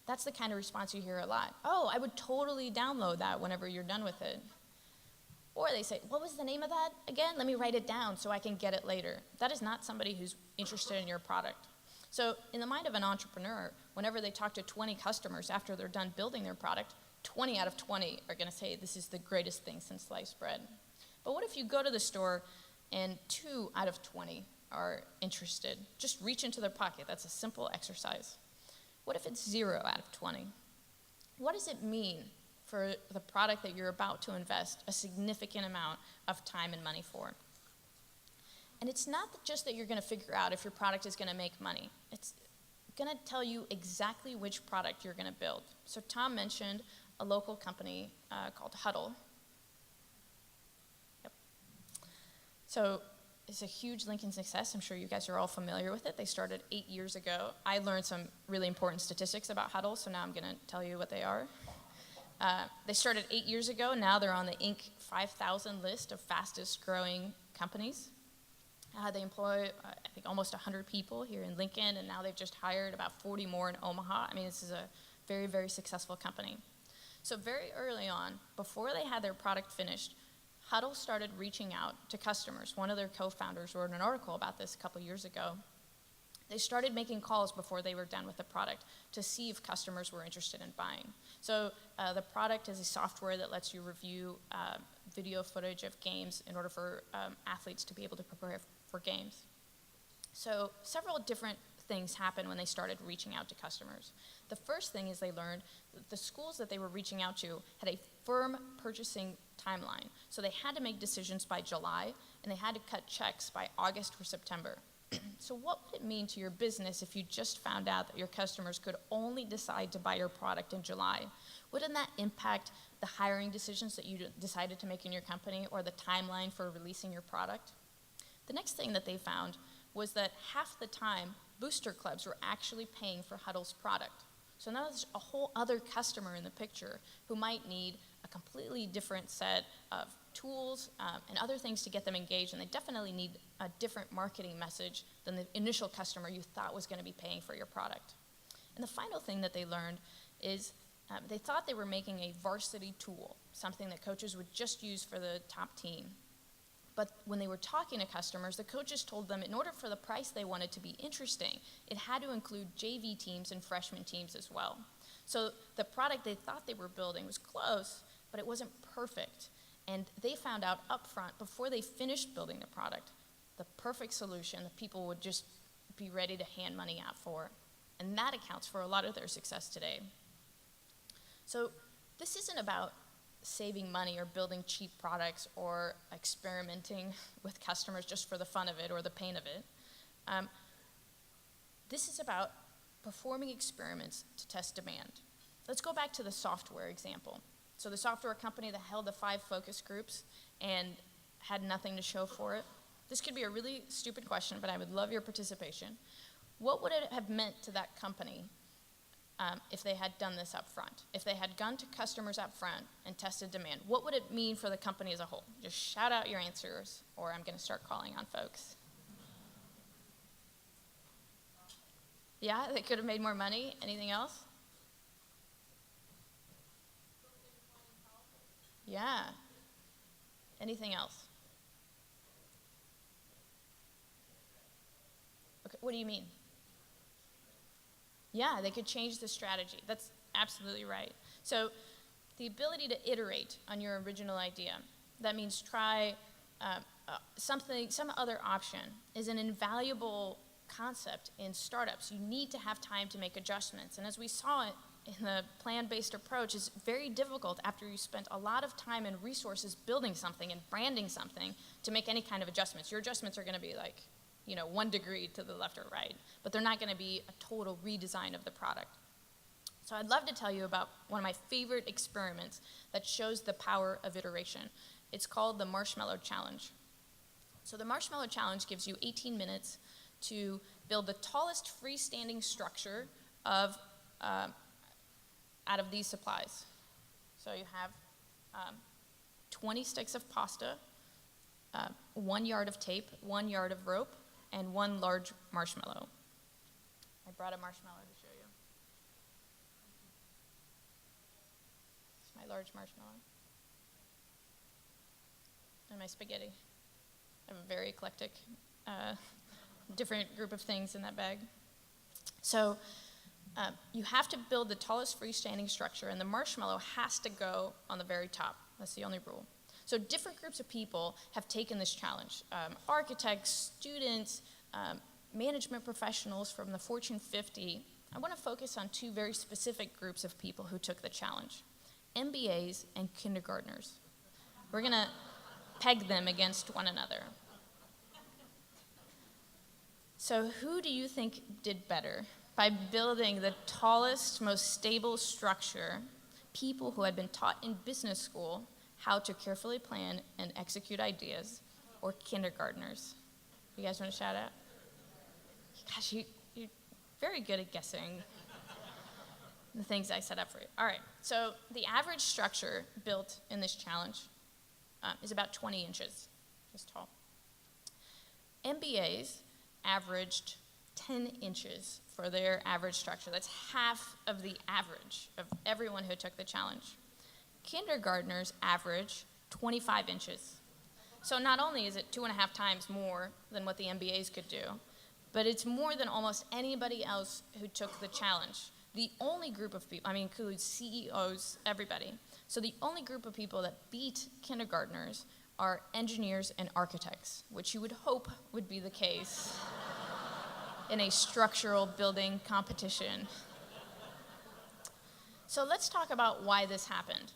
That's the kind of response you hear a lot. Oh, I would totally download that whenever you're done with it. Or they say, what was the name of that again? Let me write it down so I can get it later. That is not somebody who's interested in your product. So in the mind of an entrepreneur, whenever they talk to 20 customers after they're done building their product, 20 out of 20 are going to say, this is the greatest thing since sliced bread. But what if you go to the store and 2 out of 20 are interested? Just reach into their pocket. That's a simple exercise. What if it's 0 out of 20? What does it mean for the product that you're about to invest a significant amount of time and money for? And it's not just that you're going to figure out if your product is going to make money. It's going to tell you exactly which product you're going to build. So Tom mentioned a local company called Huddle. Yep. So it's a huge Lincoln success. I'm sure you guys are all familiar with it. They started 8 years ago. I learned some really important statistics about Huddle, so now I'm going to tell you what they are. They started 8 years ago. Now they're on the Inc. 5,000 list of fastest growing companies. They employ, I think, almost 100 people here in Lincoln, and now they've just hired about 40 more in Omaha. I mean, this is a very, very successful company. So very early on, before they had their product finished, Huddle started reaching out to customers. One of their co-founders wrote an article about this a couple years ago. They started making calls before they were done with the product to see if customers were interested in buying. So the product is a software that lets you review video footage of games in order for athletes to be able to prepare for games. So several different things happened when they started reaching out to customers. The first thing is they learned that the schools that they were reaching out to had a firm purchasing timeline. So they had to make decisions by July, and they had to cut checks by August or September. So what would it mean to your business if you just found out that your customers could only decide to buy your product in July? Wouldn't that impact the hiring decisions that you decided to make in your company or the timeline for releasing your product? The next thing that they found was that half the time, booster clubs were actually paying for Huddle's product. So now there's a whole other customer in the picture who might need a completely different set of tools and other things to get them engaged, and they definitely need a different marketing message than the initial customer you thought was going to be paying for your product. And the final thing that they learned is they thought they were making a varsity tool, something that coaches would just use for the top team. But when they were talking to customers, the coaches told them in order for the price they wanted to be interesting, it had to include JV teams and freshman teams as well. So the product they thought they were building was close, but it wasn't perfect. And they found out up front, before they finished building the product, the perfect solution that people would just be ready to hand money out for. And that accounts for a lot of their success today. So this isn't about saving money or building cheap products or experimenting with customers just for the fun of it or the pain of it. This is about performing experiments to test demand. Let's go back to the software example. So the software company that held the 5 focus groups and had nothing to show for it. This could be a really stupid question, but I would love your participation. What would it have meant to that company if they had done this up front? If they had gone to customers up front and tested demand, what would it mean for the company as a whole? Just shout out your answers, or I'm going to start calling on folks. Yeah, they could have made more money. Anything else? Yeah. Anything else? Okay, what do you mean? Yeah, they could change the strategy. That's absolutely right. So the ability to iterate on your original idea, that means try some other option, is an invaluable concept in startups. You need to have time to make adjustments. And as we saw it in the plan-based approach, it's very difficult after you spent a lot of time and resources building something and branding something to make any kind of adjustments. Your adjustments are going to be like 1 degree to the left or right, but they're not going to be a total redesign of the product. So I'd love to tell you about one of my favorite experiments that shows the power of iteration. It's called the Marshmallow Challenge. So the Marshmallow Challenge gives you 18 minutes to build the tallest freestanding structure out of these supplies. So you have 20 sticks of pasta, 1 yard of tape, 1 yard of rope, and 1 large marshmallow. I brought a marshmallow to show you. It's my large marshmallow. And my spaghetti. I have a very eclectic, different group of things in that bag. So you have to build the tallest freestanding structure, and the marshmallow has to go on the very top. That's the only rule. So different groups of people have taken this challenge. Architects, students, management professionals from the Fortune 50. I want to focus on 2 very specific groups of people who took the challenge: MBAs and kindergartners. We're going to peg them against one another. So who do you think did better by building the tallest, most stable structure? People who had been taught in business school how to carefully plan and execute ideas, or kindergartners? You guys want to shout out? Gosh, you're very good at guessing the things I set up for you. All right, so the average structure built in this challenge is about 20 inches, just tall. MBAs averaged 10 inches for their average structure. That's half of the average of everyone who took the challenge. Kindergartners average 25 inches. So not only is it 2.5 times more than what the MBAs could do, but it's more than almost anybody else who took the challenge. The only group of people, includes CEOs, everybody. So the only group of people that beat kindergartners are engineers and architects, which you would hope would be the case in a structural building competition. So let's talk about why this happened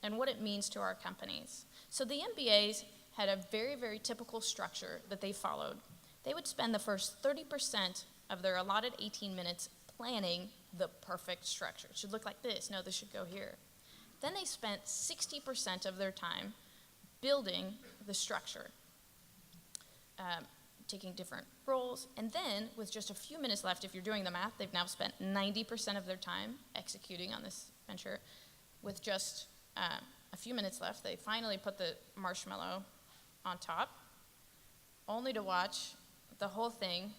and what it means to our companies. So the MBAs had a very, very typical structure that they followed. They would spend the first 30% of their allotted 18 minutes planning the perfect structure. It should look like this. No, this should go here. Then they spent 60% of their time building the structure, taking different roles, and then with just a few minutes left, if you're doing the math, they've now spent 90% of their time executing on this venture. With just a few minutes left, they finally put the marshmallow on top, only to watch the whole thing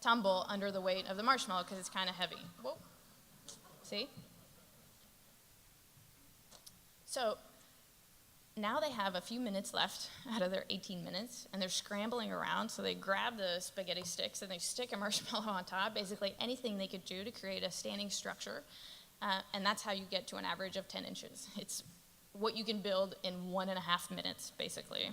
tumble under the weight of the marshmallow because it's kind of heavy. Whoa. See? So now they have a few minutes left out of their 18 minutes, and they're scrambling around, so they grab the spaghetti sticks and they stick a marshmallow on top, basically anything they could do to create a standing structure, and that's how you get to an average of 10 inches. It's what you can build in 1.5 minutes, basically.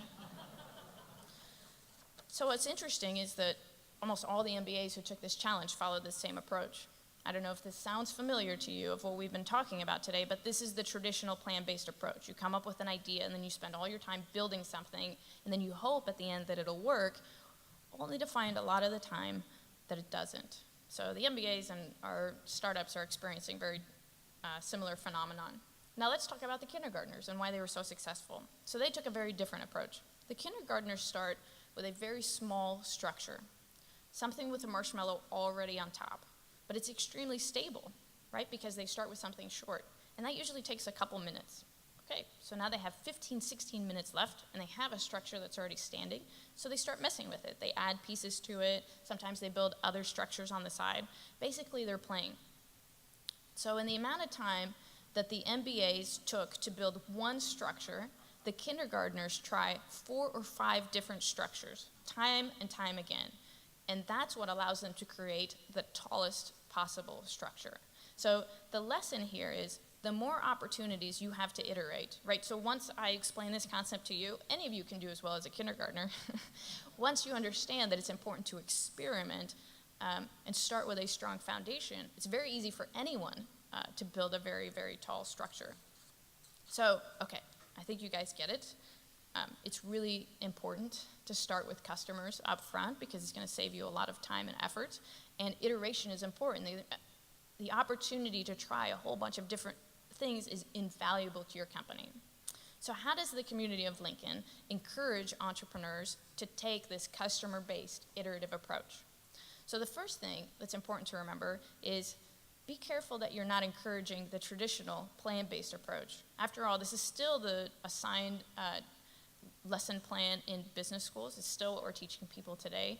So what's interesting is that almost all the MBAs who took this challenge followed this same approach. I don't know if this sounds familiar to you of what we've been talking about today, but this is the traditional plan-based approach. You come up with an idea, and then you spend all your time building something, and then you hope at the end that it'll work, only to find a lot of the time that it doesn't. So the MBAs and our startups are experiencing very similar phenomenon. Now let's talk about the kindergartners and why they were so successful. So they took a very different approach. The kindergartners start with a very small structure, something with a marshmallow already on top. But it's extremely stable, right? Because they start with something short. And that usually takes a couple minutes. Okay, so now they have 15, 16 minutes left, and they have a structure that's already standing. So they start messing with it. They add pieces to it. Sometimes they build other structures on the side. Basically, they're playing. So in the amount of time that the MBAs took to build one structure, the kindergartners try 4 or 5 different structures, time and time again. And that's what allows them to create the tallest possible structure. So the lesson here is the more opportunities you have to iterate, right? So once I explain this concept to you, any of you can do as well as a kindergartner. Once you understand that it's important to experiment and start with a strong foundation, it's very easy for anyone to build a very, very tall structure. So, okay, I think you guys get it. It's really important to start with customers up front because it's going to save you a lot of time and effort. And iteration is important. The opportunity to try a whole bunch of different things is invaluable to your company. So how does the community of Lincoln encourage entrepreneurs to take this customer-based iterative approach? So the first thing that's important to remember is be careful that you're not encouraging the traditional plan-based approach. After all, this is still the assigned lesson plan in business schools. It's still what we're teaching people today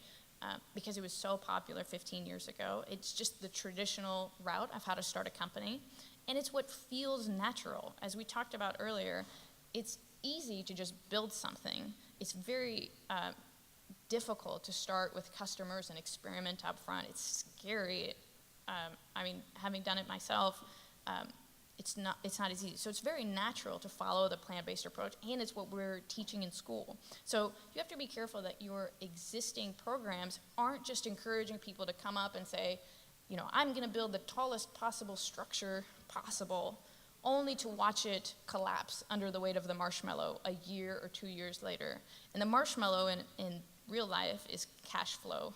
because it was so popular 15 years ago. It's just the traditional route of how to start a company, and it's what feels natural. As we talked about earlier, it's easy to just build something. It's very difficult to start with customers and experiment up front. It's scary. Having done it myself, it's not as easy. So it's very natural to follow the plan-based approach, and it's what we're teaching in school. So you have to be careful that your existing programs aren't just encouraging people to come up and say, I'm going to build the tallest possible structure possible, only to watch it collapse under the weight of the marshmallow a year or 2 years later. And the marshmallow in real life is cash flow,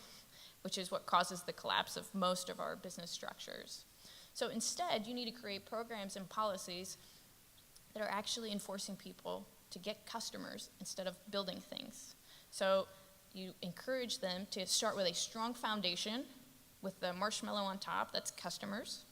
which is what causes the collapse of most of our business structures. So instead, you need to create programs and policies that are actually enforcing people to get customers instead of building things. So you encourage them to start with a strong foundation with the marshmallow on top, that's customers,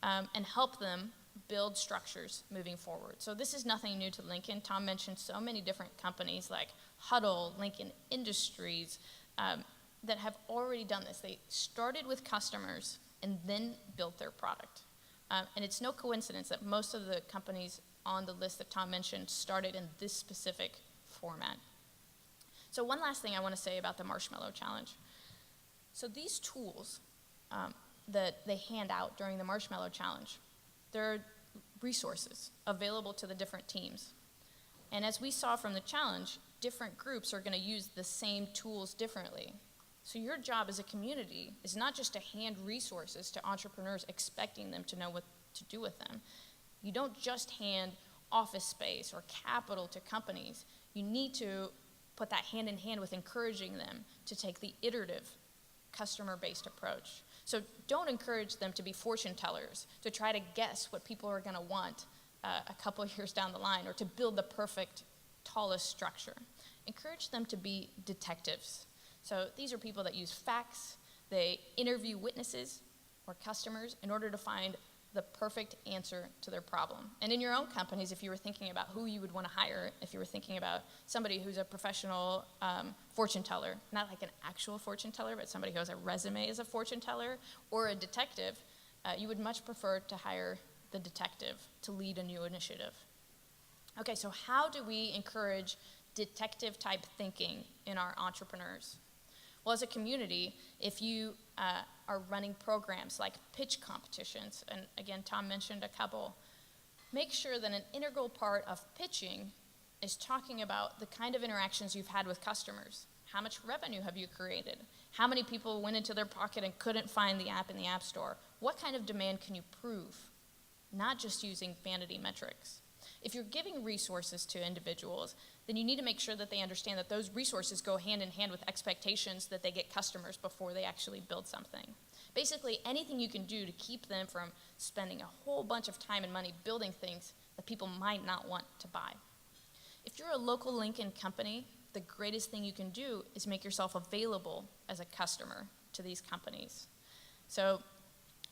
and help them build structures moving forward. So this is nothing new to Lincoln. Tom mentioned so many different companies like Huddle, Lincoln Industries, that have already done this. They started with customers and then built their product. And it's no coincidence that most of the companies on the list that Tom mentioned started in this specific format. So one last thing I want to say about the Marshmallow Challenge. So these tools that they hand out during the Marshmallow Challenge, they're resources available to the different teams. And as we saw from the challenge, different groups are going to use the same tools differently. So your job as a community is not just to hand resources to entrepreneurs expecting them to know what to do with them. You don't just hand office space or capital to companies. You need to put that hand in hand with encouraging them to take the iterative, customer-based approach. So don't encourage them to be fortune tellers, to try to guess what people are going to want a couple of years down the line, or to build the perfect, tallest structure. Encourage them to be detectives. So these are people that use facts. They interview witnesses or customers in order to find the perfect answer to their problem. And in your own companies, if you were thinking about who you would want to hire, if you were thinking about somebody who's a professional fortune teller, not like an actual fortune teller, but somebody who has a resume as a fortune teller, or a detective, you would much prefer to hire the detective to lead a new initiative. Okay, so how do we encourage detective-type thinking in our entrepreneurs? Well, as a community, if you are running programs like pitch competitions, and again, Tom mentioned a couple, make sure that an integral part of pitching is talking about the kind of interactions you've had with customers. How much revenue have you created? How many people went into their pocket and couldn't find the app in the App Store? What kind of demand can you prove? Not just using vanity metrics. If you're giving resources to individuals, then you need to make sure that they understand that those resources go hand in hand with expectations that they get customers before they actually build something. Basically, anything you can do to keep them from spending a whole bunch of time and money building things that people might not want to buy. If you're a local Lincoln company, the greatest thing you can do is make yourself available as a customer to these companies. So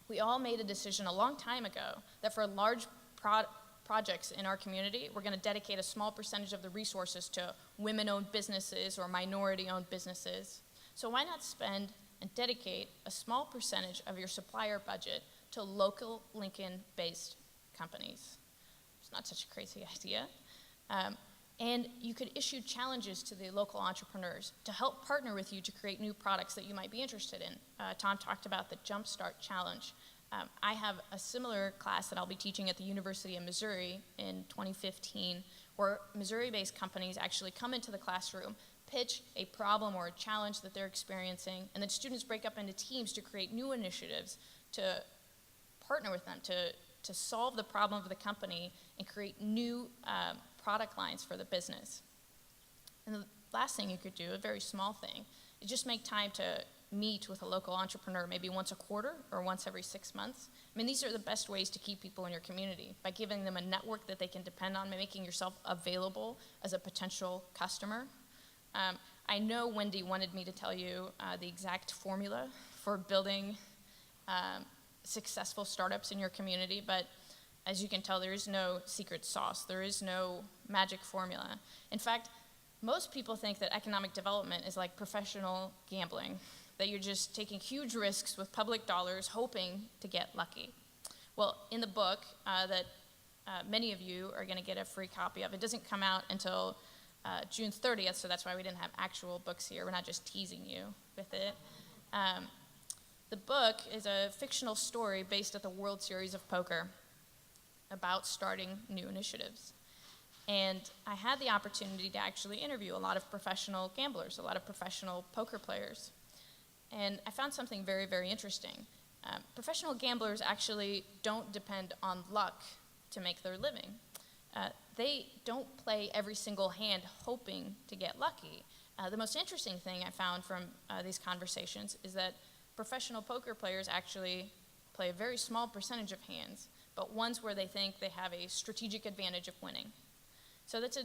we all made a decision a long time ago that for large projects in our community, we're going to dedicate a small percentage of the resources to women-owned businesses or minority-owned businesses. So why not spend and dedicate a small percentage of your supplier budget to local Lincoln-based companies? It's not such a crazy idea. And you could issue challenges to the local entrepreneurs to help partner with you to create new products that you might be interested in. Tom talked about the Jumpstart Challenge. I have a similar class that I'll be teaching at the University of Missouri in 2015, where Missouri-based companies actually come into the classroom, pitch a problem or a challenge that they're experiencing, and then students break up into teams to create new initiatives to partner with them to solve the problem of the company and create new product lines for the business. And last thing you could do, a very small thing, is just make time to meet with a local entrepreneur maybe once a quarter or once every 6 months. I mean, these are the best ways to keep people in your community, by giving them a network that they can depend on, by making yourself available as a potential customer. I know Wendy wanted me to tell you the exact formula for building successful startups in your community, but as you can tell, there is no secret sauce. There is no magic formula. In fact, most people think that economic development is like professional gambling, that you're just taking huge risks with public dollars, hoping to get lucky. Well, in the book that many of you are going to get a free copy of, it doesn't come out until June 30th, so that's why we didn't have actual books here. We're not just teasing you with it. The book is a fictional story based at the World Series of Poker about starting new initiatives. And I had the opportunity to actually interview a lot of professional gamblers, a lot of professional poker players. And I found something very, very interesting. Professional gamblers actually don't depend on luck to make their living. They don't play every single hand hoping to get lucky. The most interesting thing I found from these conversations is that professional poker players actually play a very small percentage of hands, but ones where they think they have a strategic advantage of winning. So that's a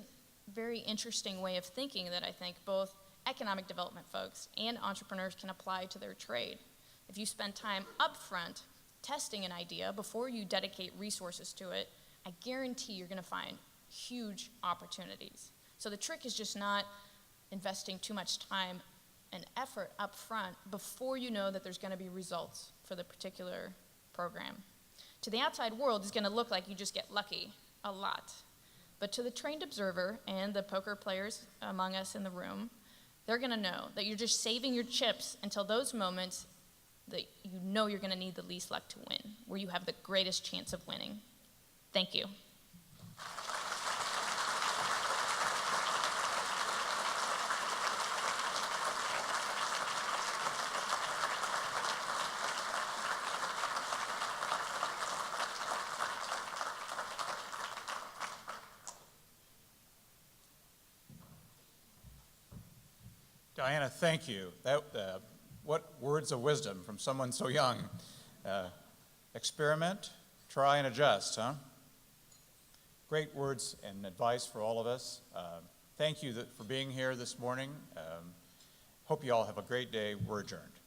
very interesting way of thinking that I think both economic development folks and entrepreneurs can apply to their trade. If you spend time up front testing an idea before you dedicate resources to it, I guarantee you're going to find huge opportunities. So the trick is just not investing too much time and effort up front before you know that there's going to be results for the particular program. To the outside world, it's going to look like you just get lucky a lot. But to the trained observer and the poker players among us in the room, they're going to know that you're just saving your chips until those moments that you know you're going to need the least luck to win, where you have the greatest chance of winning. Thank you. Diana, thank you. What words of wisdom from someone so young. Experiment, try, and adjust, huh? Great words and advice for all of us. Thank you for being here this morning. Hope you all have a great day. We're adjourned.